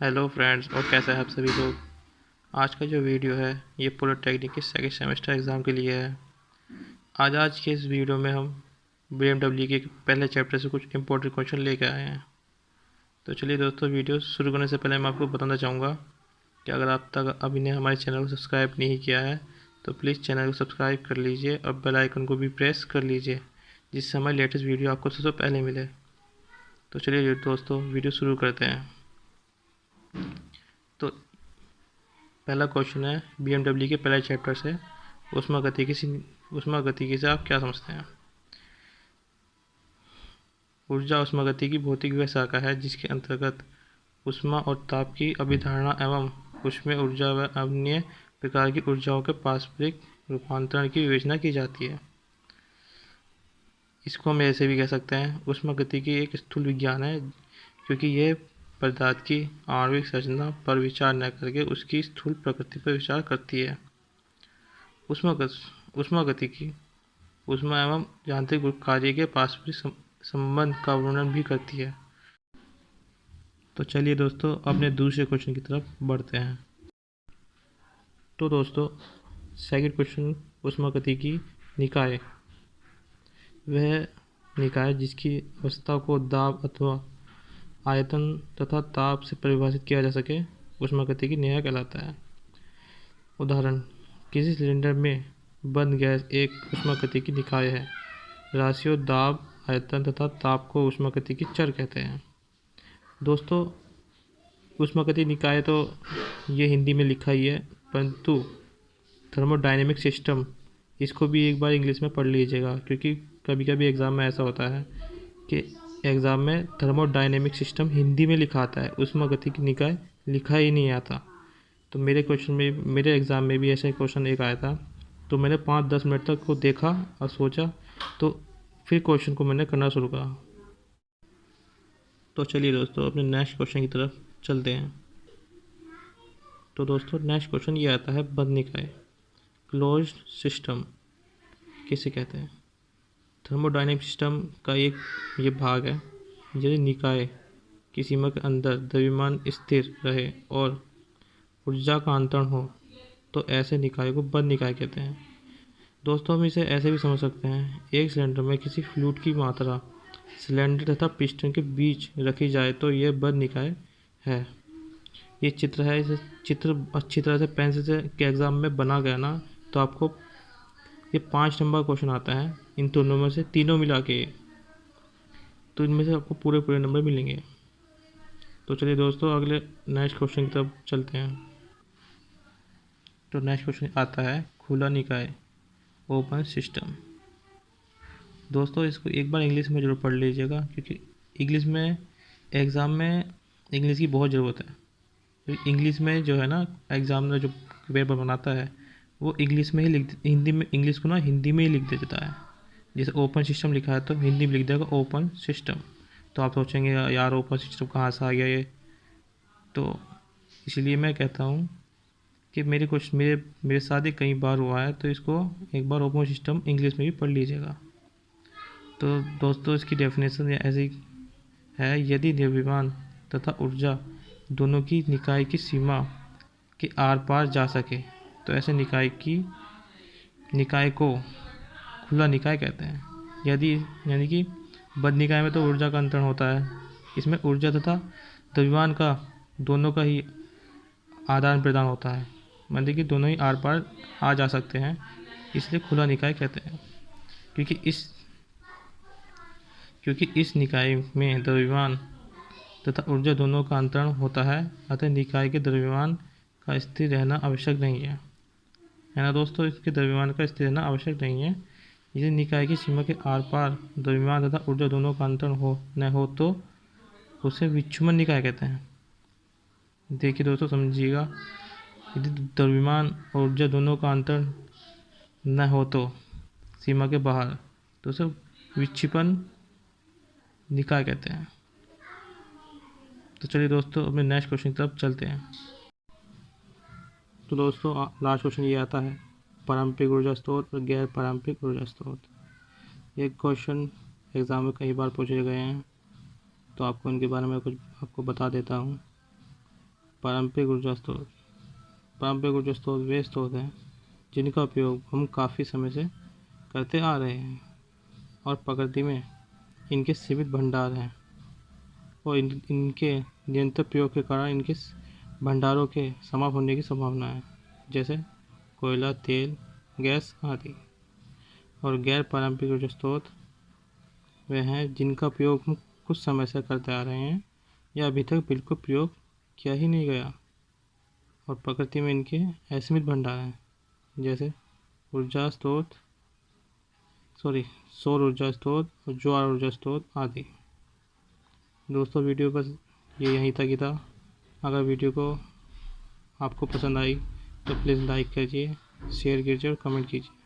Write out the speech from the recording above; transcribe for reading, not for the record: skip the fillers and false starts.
Hello friends, और कैसे हैं आप सभी लोग। आज का जो वीडियो है ये पॉलिटेक्निक के सेकंड सेमेस्टर एग्ज़ाम के लिए है। आज के इस वीडियो में हम BMW के पहले चैप्टर से कुछ इंपॉर्टेंट क्वेश्चन लेकर आए हैं। तो चलिए दोस्तों, वीडियो शुरू करने से पहले मैं आपको बताना चाहूँगा कि अगर आप तक अभी ने हमारे चैनल को सब्सक्राइब नहीं किया है तो प्लीज़ चैनल को सब्सक्राइब कर लीजिए और बेल आइकन को भी प्रेस कर लीजिए, जिससे हमारी लेटेस्ट वीडियो आपको सबसे पहले मिले। तो चलिए दोस्तों, वीडियो शुरू करते हैं। तो पहला क्वेश्चन है BMW के पहले चैप्टर से, ऊष्मागतिकी से आप क्या समझते हैं। ऊर्जा ऊष्मागतिकी की भौतिक वह शाखा है जिसके अंतर्गत ऊष्मा और ताप की अभिधारणा एवं ऊष्मीय ऊर्जा व अन्य प्रकार की ऊर्जाओं के पारस्परिक रूपांतरण की विवेचना की जाती है। इसको हम ऐसे भी कह सकते हैं, ऊष्मागतिकी एक स्थूल विज्ञान है क्योंकि यह पदार्थ की आणविक संरचना पर विचार न करके उसकी स्थूल प्रकृति पर विचार करती है। ऊष्मागतिकी ऊष्मा एवं यांत्रिक कार्य के पारस्परिक संबंध का वर्णन भी करती है। तो चलिए दोस्तों, अपने दूसरे क्वेश्चन की तरफ बढ़ते हैं। तो दोस्तों, सेकंड क्वेश्चन, ऊष्मागतिकी निकाय वह निकाय जिसकी अवस्था को दाब अथवा आयतन तथा ताप से परिभाषित किया जा सके ऊष्मागतिकी निकाय कहलाता है। उदाहरण, किसी सिलेंडर में बंद गैस एक ऊष्मागतिकी निकाय है। राशियों दाब, आयतन तथा ताप को ऊष्मागतिकी चर कहते हैं। दोस्तों, ऊष्मागतिकी निकाय तो ये हिंदी में लिखा ही है, परंतु थर्मोडायनेमिक सिस्टम इसको भी एक बार इंग्लिश में पढ़ लीजिएगा, क्योंकि कभी कभी एग्ज़ाम में ऐसा होता है कि एग्ज़ाम में थर्मोडायनेमिक सिस्टम हिंदी में लिखा आता है, ऊष्मागतिकी निकाय लिखा ही नहीं आता। तो मेरे एग्ज़ाम में भी ऐसा क्वेश्चन एक आया था, तो मैंने 5-10 मिनट तक को देखा और सोचा, तो फिर क्वेश्चन को मैंने करना शुरू करा। तो चलिए दोस्तों, अपने नेक्स्ट क्वेश्चन की तरफ चलते हैं। तो दोस्तों, नेक्स्ट क्वेश्चन ये आता है, बंद निकाय क्लोज्ड सिस्टम किसे कहते हैं। थर्मोडायनेमिक सिस्टम का एक ये भाग है, यदि निकाय की सीमा के अंदर द्रव्यमान स्थिर रहे और ऊर्जा का अंतरण हो तो ऐसे निकाय को बंद निकाय कहते हैं। दोस्तों, हम इसे ऐसे भी समझ सकते हैं, एक सिलेंडर में किसी फ्लूइड की मात्रा सिलेंडर तथा पिस्टन के बीच रखी जाए तो यह बंद निकाय है। ये चित्र है, इसे चित्र अच्छी तरह से पेंसिल से के एग्ज़ाम में बना गया ना, तो आपको ये 5 नंबर क्वेश्चन आता है। इन दोनों में से तीनों मिला के, तो इनमें से आपको पूरे नंबर मिलेंगे। तो चलिए दोस्तों, अगले नेक्स्ट क्वेश्चन की तरफ चलते हैं। तो नेक्स्ट क्वेश्चन आता है, खुला निकाय ओपन सिस्टम। दोस्तों, इसको एक बार इंग्लिश में जरूर पढ़ लीजिएगा, क्योंकि इंग्लिश में एग्ज़ाम में इंग्लिश की बहुत ज़रूरत है। इंग्लिश में जो है ना, एग्ज़ाम में जो पेपर बनाता है वो इंग्लिश में ही हिंदी में इंग्लिश को ना हिंदी में ही लिख देता है। जैसे ओपन सिस्टम लिखा है तो हिंदी में लिख देगा ओपन सिस्टम। तो आप सोचेंगे यार ओपन सिस्टम कहाँ से आ गया ये। तो इसलिए मैं कहता हूँ कि मेरे साथ ही कई बार हुआ है, तो इसको एक बार ओपन सिस्टम इंग्लिश में भी पढ़ लीजिएगा। तो दोस्तों, इसकी डेफिनेशन ऐसी है, यदि द्रव्यमान तथा ऊर्जा दोनों की निकाय की सीमा के आर पार जा सके तो ऐसे निकाय को खुला निकाय कहते हैं। यानी कि बंद निकाय में तो ऊर्जा का अंतरण होता है, इसमें ऊर्जा तथा द्रव्यमान का दोनों का ही आदान प्रदान होता है, मतलब कि दोनों ही आर पार आ जा सकते हैं, इसलिए खुला निकाय कहते हैं। क्योंकि इस निकाय में द्रव्यमान तथा ऊर्जा दोनों का अंतरण होता है, अतः निकाय के द्रव्यमान का स्थिर रहना आवश्यक नहीं है ना दोस्तों, इसके द्रव्यमान का स्थिर रहना आवश्यक नहीं है। यदि निकाय की सीमा के आर पार द्रव्यमान तथा ऊर्जा दोनों का अंतरण न हो तो उसे विक्षुमन निकाय कहते हैं। देखिए दोस्तों, समझिएगा, यदि द्रव्यमान और ऊर्जा दोनों का अंतरण न हो तो सीमा के बाहर, तो उसे विक्षेपण निकाय कहते हैं। तो चलिए दोस्तों, अपने नेक्स्ट क्वेश्चन की तरफ चलते हैं। तो दोस्तों, लास्ट क्वेश्चन ये आता है, पारंपरिक ऊर्जा स्रोत और गैर पारंपरिक ऊर्जा स्रोत। ये क्वेश्चन एग्ज़ाम में कई बार पूछे गए हैं, तो आपको इनके बारे में कुछ आपको बता देता हूँ। पारंपरिक ऊर्जा स्रोत। पारंपरिक ऊर्जा स्रोत वे स्रोत हैं जिनका उपयोग हम काफ़ी समय से करते आ रहे हैं और प्रकृति में इनके सीमित भंडार हैं और इनके निरंतर प्रयोग के कारण इनके भंडारों के समाप्त होने की संभावना है, जैसे कोयला, तेल, गैस आदि। और गैर पारंपरिक ऊर्जा स्रोत वे हैं जिनका प्रयोग हम कुछ समय से करते आ रहे हैं या अभी तक बिल्कुल प्रयोग किया ही नहीं गया और प्रकृति में इनके असीमित भंडार हैं, जैसे सौर ऊर्जा स्रोत और ज्वार ऊर्जा स्रोत आदि। दोस्तों वीडियो बस ये यहीं तक ही था। अगर वीडियो को आपको पसंद आई तो प्लीज़ लाइक कीजिए, शेयर कीजिए और कमेंट कीजिए।